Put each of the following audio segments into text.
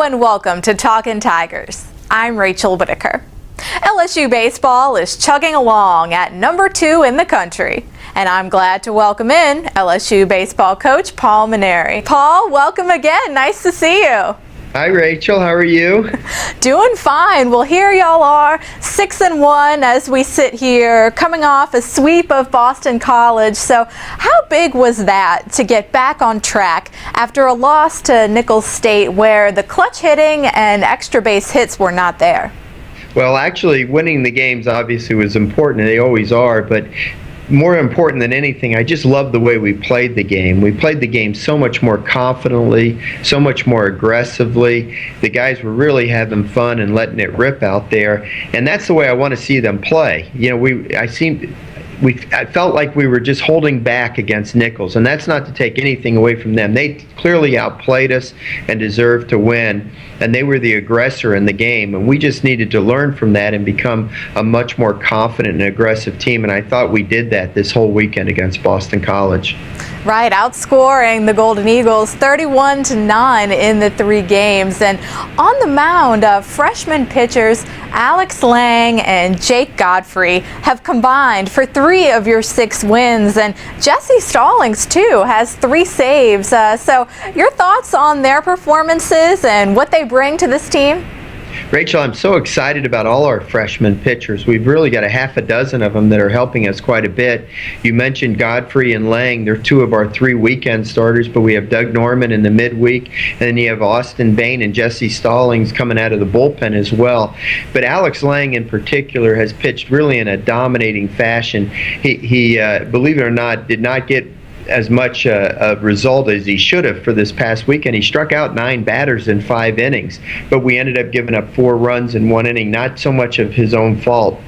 Hello and welcome to Talkin Tigers. I'm Rachel Whittaker. LSU baseball is chugging along at number 2 in the country, and I'm glad to welcome in LSU baseball coach Paul Mainieri. Paul, welcome again. Nice to see you. Hi Rachel, how are you? Doing fine. Well, here y'all are, 6-1 as we sit here, coming off a sweep of Boston College. So how big was that to get back on track after a loss to Nicholls State where the clutch hitting and extra base hits were not there? Well, actually winning the games obviously was important, they always are, but more important than anything, I just love the way we played the game. We played the game so much more confidently, so much more aggressively. The guys were really having fun and letting it rip out there, and that's the way I want to see them play. You know, I felt like we were just holding back against Nicholls, and that's not to take anything away from them. They clearly outplayed us and deserved to win, and they were the aggressor in the game, and we just needed to learn from that and become a much more confident and aggressive team, and I thought we did that this whole weekend against Boston College. Right, outscoring the Golden Eagles 31-9 in the 3 games. And on the mound, freshman pitchers Alex Lang and Jake Godfrey have combined for 3 of your 6 wins, and Jesse Stallings too has 3 saves. So your thoughts on their performances and what they bring to this team? Rachel, I'm so excited about all our freshman pitchers. We've really got a half a dozen of them that are helping us quite a bit. You mentioned Godfrey and Lang. They're 2 of our 3 weekend starters, but we have Doug Norman in the midweek, and then you have Austin Bain and Jesse Stallings coming out of the bullpen as well. But Alex Lang in particular has pitched really in a dominating fashion. He believe it or not, did not get as much a result as he should have for this past weekend. He struck out 9 batters in 5 innings, but we ended up giving up 4 runs in 1 inning, not so much of his own fault.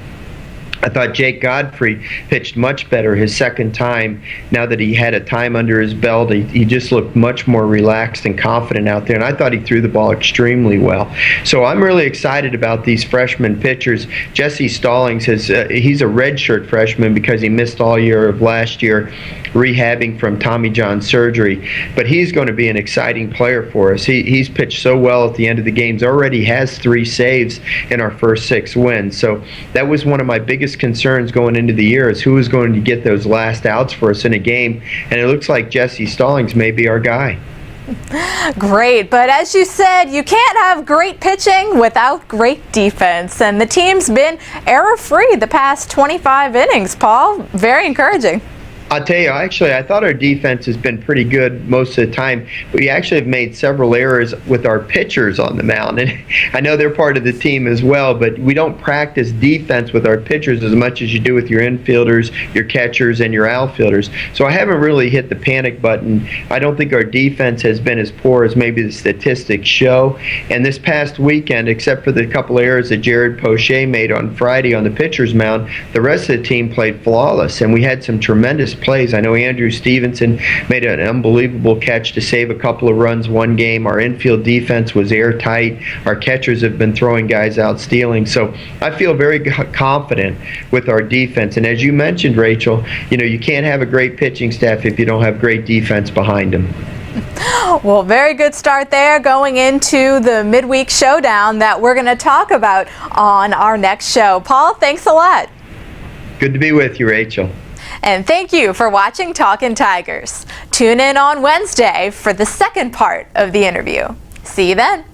I thought Jake Godfrey pitched much better his second time. Now that he had a time under his belt, he just looked much more relaxed and confident out there, and I thought he threw the ball extremely well. So I'm really excited about these freshman pitchers. Jesse Stallings, he's a redshirt freshman because he missed all year of last year rehabbing from Tommy John surgery, but he's going to be an exciting player for us. He's pitched so well at the end of the games, already has 3 saves in our first 6 wins. So that was one of my biggest concerns going into the year, is who is going to get those last outs for us in a game, and it looks like Jesse Stallings may be our guy. Great, but as you said, you can't have great pitching without great defense, and the team's been error-free the past 25 innings, Paul. Very encouraging. I'll tell you, actually, I thought our defense has been pretty good most of the time. We actually have made several errors with our pitchers on the mound, and I know they're part of the team as well, but we don't practice defense with our pitchers as much as you do with your infielders, your catchers, and your outfielders. So I haven't really hit the panic button. I don't think our defense has been as poor as maybe the statistics show. And this past weekend, except for the couple errors that Jared Poche made on Friday on the pitcher's mound, the rest of the team played flawless, and we had some tremendous plays. I know Andrew Stevenson made an unbelievable catch to save a couple of runs one game. Our infield defense was airtight. Our catchers have been throwing guys out stealing. So I feel very confident with our defense. And as you mentioned, Rachel, you know, you can't have a great pitching staff if you don't have great defense behind them. Well, very good start there going into the midweek showdown that we're going to talk about on our next show. Paul, thanks a lot. Good to be with you, Rachel. And thank you for watching Talkin Tigers. Tune in on Wednesday for the second part of the interview. See you then.